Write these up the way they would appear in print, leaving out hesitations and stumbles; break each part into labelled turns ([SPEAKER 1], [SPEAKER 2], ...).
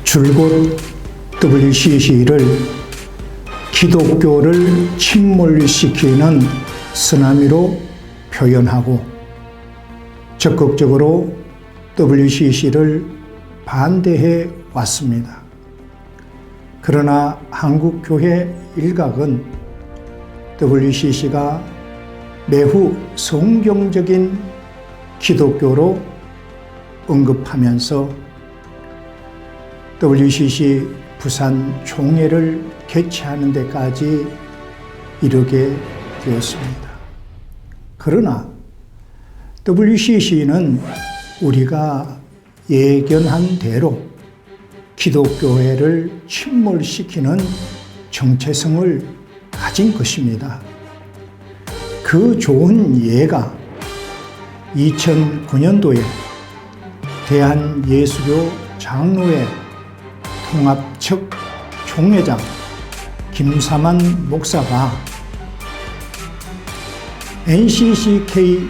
[SPEAKER 1] 줄곧 WCC를 기독교를 침몰시키는 쓰나미로 표현하고 적극적으로 WCC를 반대해 왔습니다. 그러나 한국교회 일각은 WCC가 매우 성경적인 기독교로 언급하면서 WCC 부산 총회를 개최하는 데까지 이르게 되었습니다. 그러나 WCC는 우리가 예견한 대로 기독교회를 침몰시키는 정체성을 가진 것입니다. 그 좋은 예가 2009년도에 대한예수교 장로회 통합측 총회장 김사만 목사가 NCCK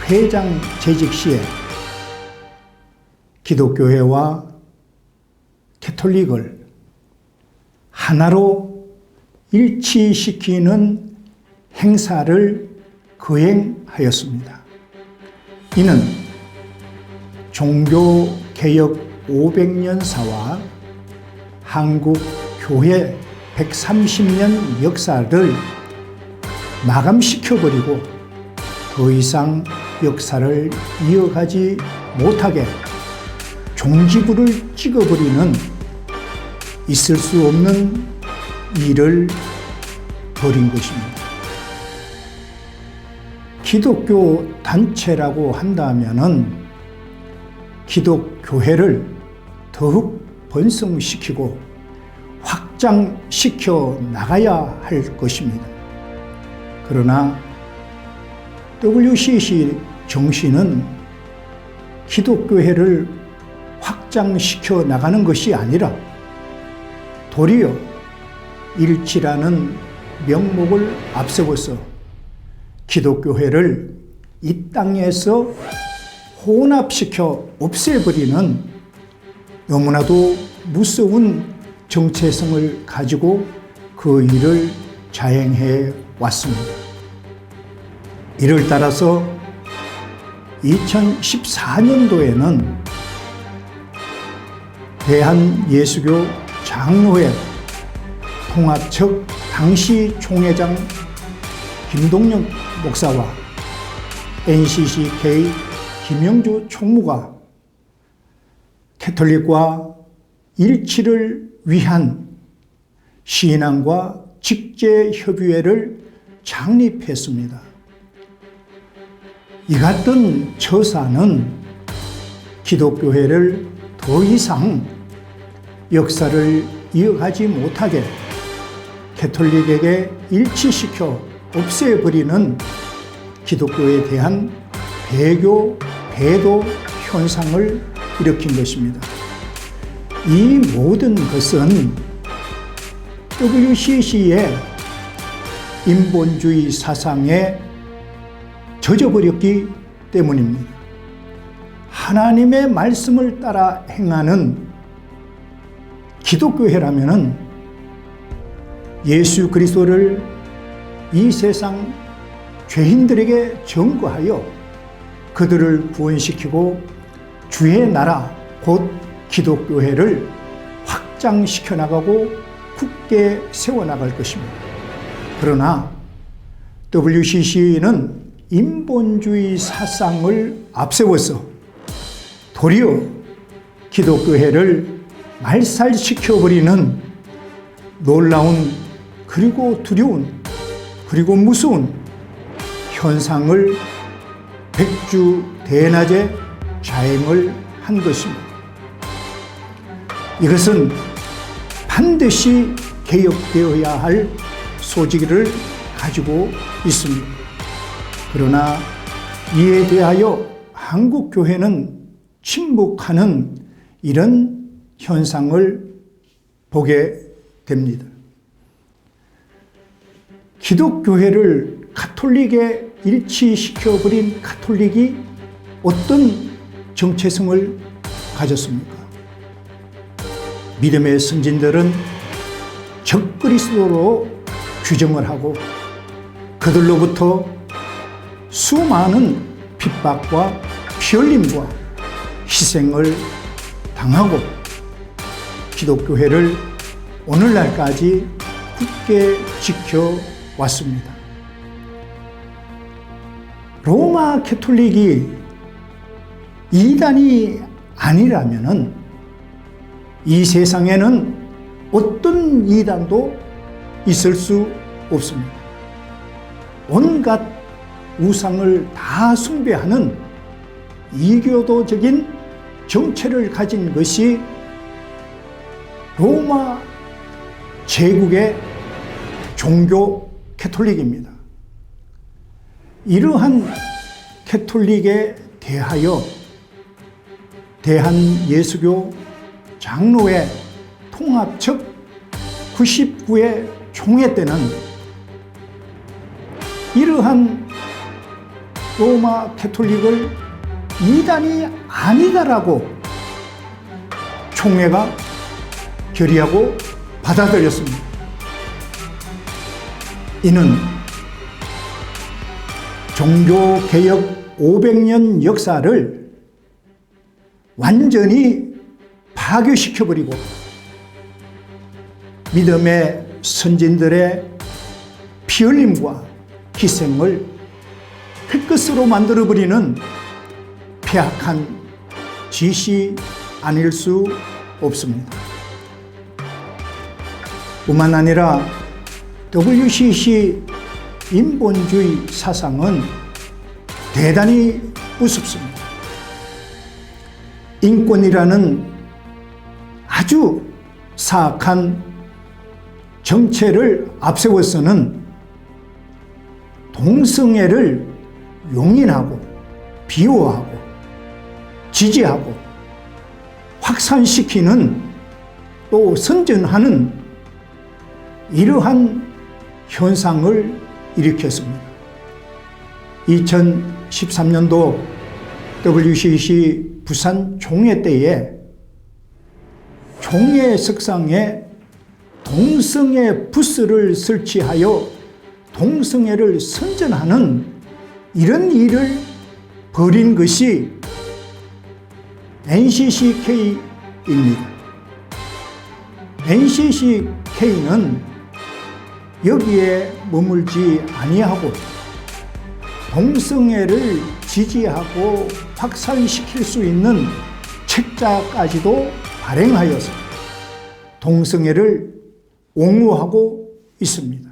[SPEAKER 1] 회장 재직 시에 기독교회와 캐톨릭을 하나로 일치시키는 행사를 거행하였습니다. 이는 종교개혁 500년사와 한국 교회 130년 역사를 마감시켜버리고 더 이상 역사를 이어가지 못하게 종지부를 찍어버리는 있을 수 없는 일을 벌인 것입니다. 기독교 단체라고 한다면은 기독교회를 더욱 번성시키고 확장시켜 나가야 할 것입니다. 그러나 WCC 정신은 기독교회를 확장시켜 나가는 것이 아니라 도리어 일치라는 명목을 앞세워서 기독교회를 이 땅에서 혼합시켜 없애버리는 너무나도 무서운 정체성을 가지고 그 일을 자행해 왔습니다. 이를 따라서 2014년도에는 대한예수교 장로회 통합측 당시 총회장 김동영 목사와 NCCK 김영주 총무가 캐톨릭과 일치를 위한 신앙과 직제협의회를 창립했습니다. 이 같은 처사는 기독교회를 더 이상 역사를 이어가지 못하게 캐톨릭에게 일치시켜 없애버리는 기독교에 대한 배교, 배도 현상을 일으킨 것입니다. 이 모든 것은 WCC의 인본주의 사상에 젖어버렸기 때문입니다. 하나님의 말씀을 따라 행하는 기독교회라면은 예수 그리스도를 이 세상 죄인들에게 전거하여 그들을 구원시키고 주의 나라 곧 기독교회를 확장시켜 나가고 굳게 세워나갈 것입니다. 그러나 WCC는 인본주의 사상을 앞세워서 도리어 기독교회를 말살시켜버리는 놀라운 그리고 두려운 그리고 무서운 현상을 백주대낮에 자행을 한 것입니다. 이것은 반드시 개혁되어야 할 소지를 가지고 있습니다. 그러나 이에 대하여 한국교회는 침묵하는 이런 현상을 보게 됩니다. 기독교회를 가톨릭에 일치시켜버린 가톨릭이 어떤 정체성을 가졌습니까? 믿음의 선진들은 적그리스도로 규정을 하고 그들로부터 수많은 핍박과 피흘림과 희생을 당하고 기독교회를 오늘날까지 굳게 지켜왔습니다. 로마 캐톨릭이 이단이 아니라면은 이 세상에는 어떤 이단도 있을 수 없습니다. 온갖 우상을 다 숭배하는 이교도적인 정체를 가진 것이 로마 제국의 종교 캐톨릭입니다. 이러한 캐톨릭에 대하여 대한예수교 장로회 통합측 99회 총회 때는 이러한 로마 캐톨릭을 이단이 아니다라고 총회가 결의하고 받아들였습니다. 이는 종교개혁 500년 역사를 완전히 파괴시켜버리고 믿음의 선진들의 피흘림과 희생을 흙것으로 만들어버리는 폐악한 짓이 아닐 수 없습니다. 뿐만 아니라 WCC 인본주의 사상은 대단히 우습습니다. 인권이라는 아주 사악한 정체를 앞세워서는 동성애를 용인하고 비호하고 지지하고 확산시키는 또 선전하는 이러한 현상을 일으켰습니다. 2013년도 WCC 부산 총회 때에 총회석상에 동성애 부스를 설치하여 동성애를 선전하는 이런 일을 벌인 것이 NCCK입니다. NCCK는 여기에 머물지 아니하고 동성애를 지지하고 확산시킬 수 있는 책자까지도 발행하여서 동성애를 옹호하고 있습니다.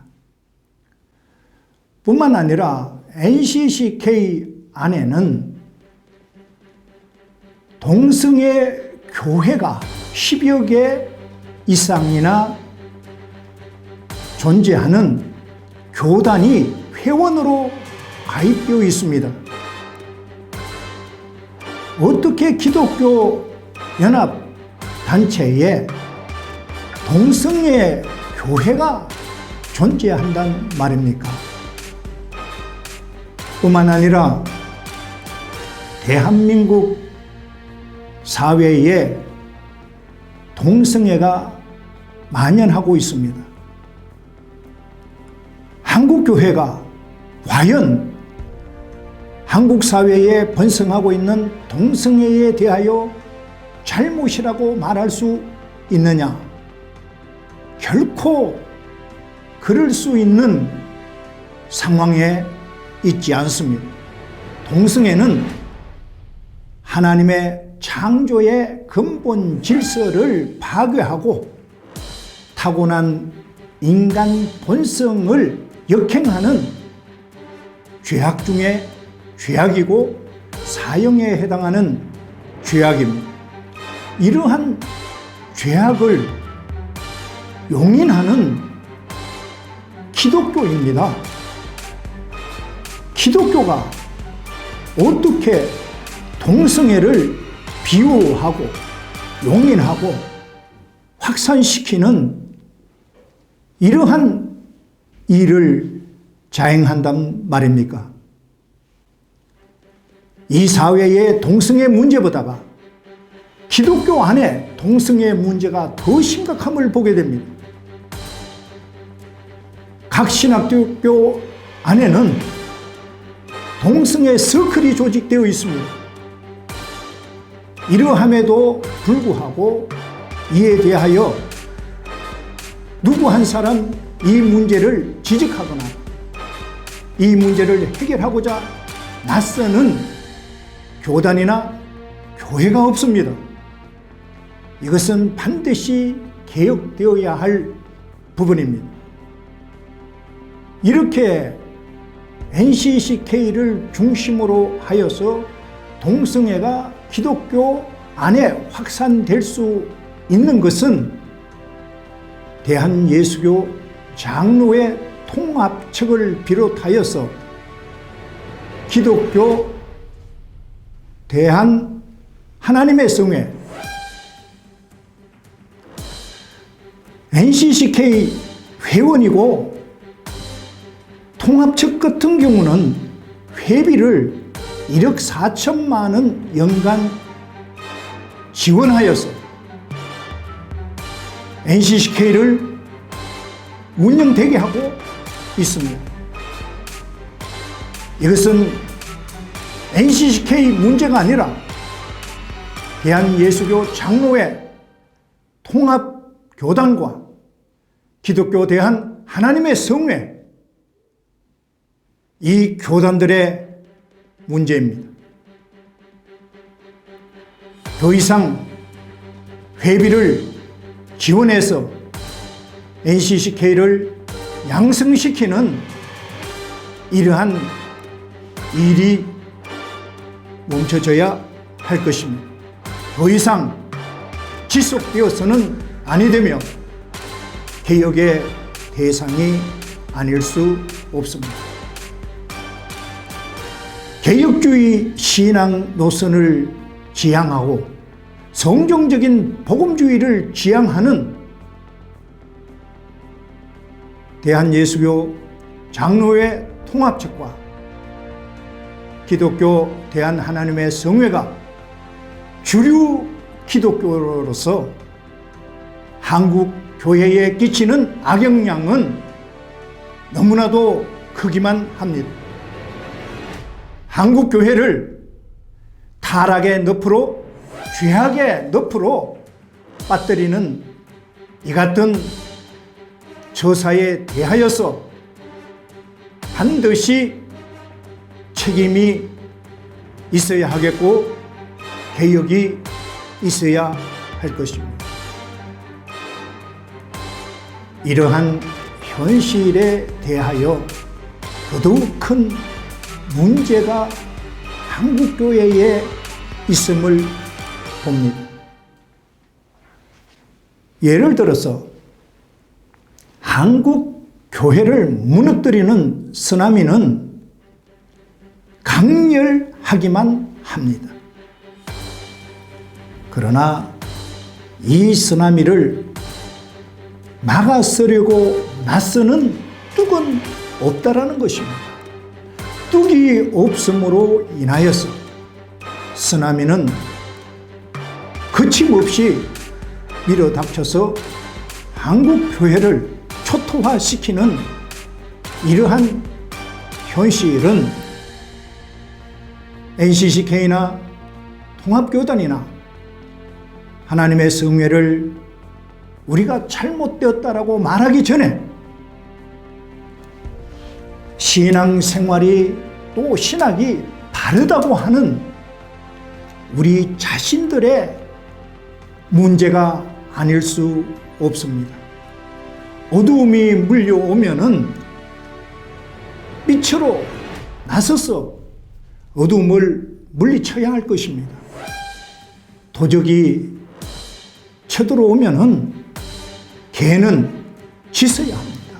[SPEAKER 1] 뿐만 아니라 NCCK 안에는 동성애 교회가 10여 개 이상이나 존재하는 교단이 회원으로 가입되어 있습니다. 어떻게 기독교 연합 단체에 동성애 교회가 존재한단 말입니까? 뿐만 아니라 대한민국 사회에 동성애가 만연하고 있습니다. 한국교회가 과연 한국 사회에 번성하고 있는 동성애에 대하여 잘못이라고 말할 수 있느냐? 결코 그럴 수 있는 상황에 있지 않습니다. 동성애는 하나님의 창조의 근본 질서를 파괴하고 타고난 인간 본성을 역행하는 죄악 중에 죄악이고 사형에 해당하는 죄악입니다. 이러한 죄악을 용인하는 기독교입니다. 기독교가 어떻게 동성애를 비호하고 용인하고 확산시키는 이러한 일을 자행한단 말입니까? 이 사회의 동성애 문제보다가 기독교 안에 동성애 문제가 더 심각함을 보게 됩니다. 각 신학교 안에는 동성애 서클이 조직되어 있습니다. 이러함에도 불구하고 이에 대하여 누구 한 사람 이 문제를 지적하거나 이 문제를 해결하고자 나서는 교단이나 교회가 없습니다. 이것은 반드시 개혁되어야 할 부분입니다. 이렇게 NCCK를 중심으로 하여서 동성애가 기독교 안에 확산될 수 있는 것은 대한예수교 장로회 통합측을 비롯하여서 기독교 대한 하나님의 성회 NCCK 회원이고 통합측 같은 경우는 회비를 1억 4천만 원 연간 지원하여서 NCCK를 운영되게 하고 있습니다. 이것은 NCCK 문제가 아니라 대한예수교 장로회 통합교단과 기독교 대한 하나님의 성회 이 교단들의 문제입니다. 더 이상 회비를 지원해서 NCCK를 양성시키는 이러한 일이 멈춰져야 할 것입니다. 더 이상 지속되어서는 아니 되며 개혁의 대상이 아닐 수 없습니다. 개혁주의 신앙 노선을 지향하고 성경적인 복음주의를 지향하는 대한예수교 장로회 통합측과 기독교 대한하나님의 성회가 주류 기독교로서 한국 교회에 끼치는 악영향은 너무나도 크기만 합니다. 한국 교회를 타락의 늪으로 죄악의 늪으로 빠뜨리는 이 같은 저사에 대하여서 반드시 책임이 있어야 하겠고 개혁이 있어야 할 것입니다. 이러한 현실에 대하여 더더욱 큰 문제가 한국교회에 있음을 봅니다. 예를 들어서 한국교회를 무너뜨리는 쓰나미는 강렬하기만 합니다. 그러나 이 쓰나미를 막아서려고 나서는 뚝은 없다라는 것입니다. 뚝이 없음으로 인하여서 쓰나미는 거침없이 밀어닥쳐서 한국 교회를 초토화시키는 이러한 현실은 NCCK나 통합교단이나 하나님의 성회를 우리가 잘못되었다라고 말하기 전에 신앙생활이 또 신학이 다르다고 하는 우리 자신들의 문제가 아닐 수 없습니다. 어두움이 물려오면은 빛으로 나서서 어두움을 물리쳐야 할 것입니다. 도적이 쳐들어오면은 개는 짖어야 합니다.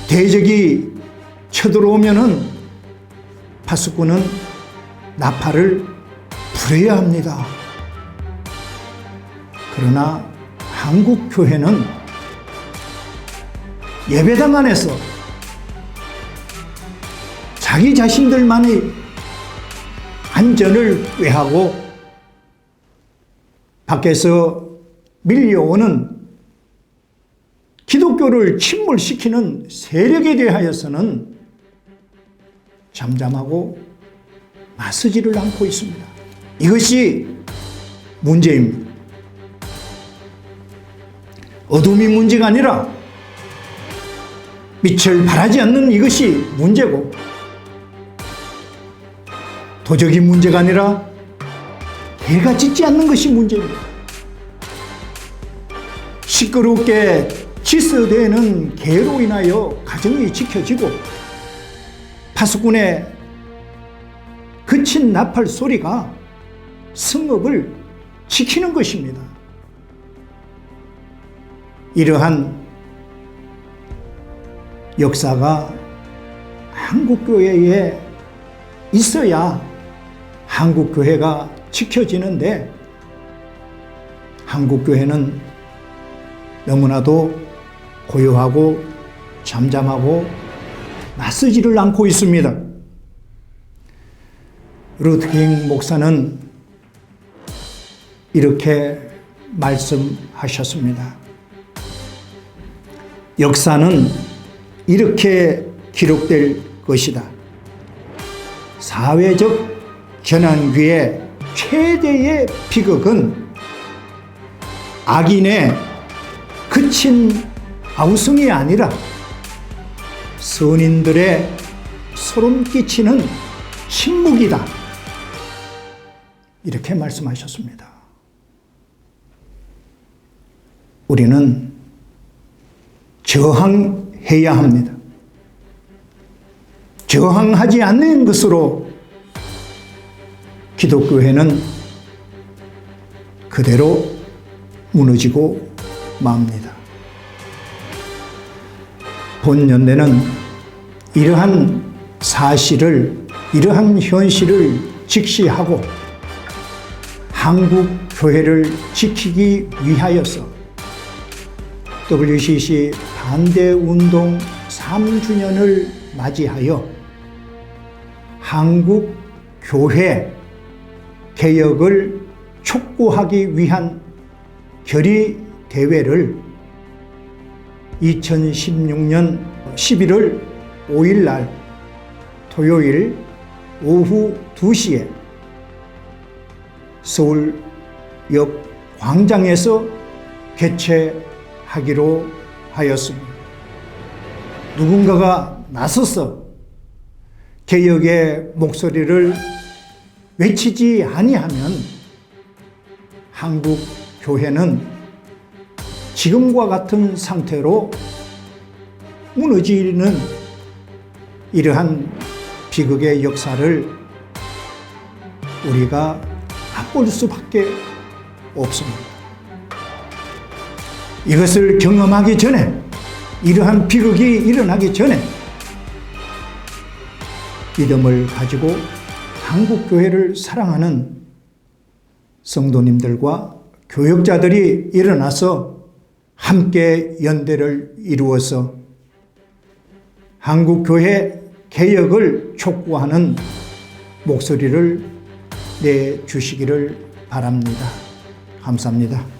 [SPEAKER 1] 대적이 쳐들어오면은 파수꾼은 나팔을 불어야 합니다. 그러나 한국 교회는 예배당 안에서 자기 자신들만의 안전을 꾀하고 밖에서 밀려오는 기독교를 침몰시키는 세력에 대하여서는 잠잠하고 나서지를 않고 있습니다. 이것이 문제입니다. 어둠이 문제가 아니라 빛을 발하지 않는 이것이 문제고, 도적이 문제가 아니라 대가 짖지 않는 것이 문제입니다. 시끄럽게 질서되는 개로 인하여 가정이 지켜지고, 파수꾼의 그친 나팔 소리가 성읍을 지키는 것입니다. 이러한 역사가 한국교회에 있어야 한국교회가 지켜지는데, 한국교회는 너무나도 고요하고 잠잠하고 나서지를 않고 있습니다. 루터 킹 목사는 이렇게 말씀하셨습니다. 역사는 이렇게 기록될 것이다. 사회적 전환기의 최대의 비극은 악인의 그친 아우성이 아니라 선인들의 소름 끼치는 침묵이다. 이렇게 말씀하셨습니다. 우리는 저항해야 합니다. 저항하지 않는 것으로 기독교회는 그대로 무너지고 맙니다. 본연대는 이러한 사실을, 이러한 현실을 직시하고 한국 교회를 지키기 위하여서 WCC 반대운동 3주년을 맞이하여 한국 교회 개혁을 촉구하기 위한 결의대회를 2016년 11월 5일 날 토요일 오후 2시에 서울역 광장에서 개최하기로 하였습니다. 누군가가 나서서 개혁의 목소리를 외치지 아니하면 한국 교회는 지금과 같은 상태로 무너지는 이러한 비극의 역사를 우리가 맛볼 수밖에 없습니다. 이것을 경험하기 전에, 이러한 비극이 일어나기 전에 믿음을 가지고 한국교회를 사랑하는 성도님들과 교역자들이 일어나서 함께 연대를 이루어서 한국교회 개혁을 촉구하는 목소리를 내주시기를 바랍니다. 감사합니다.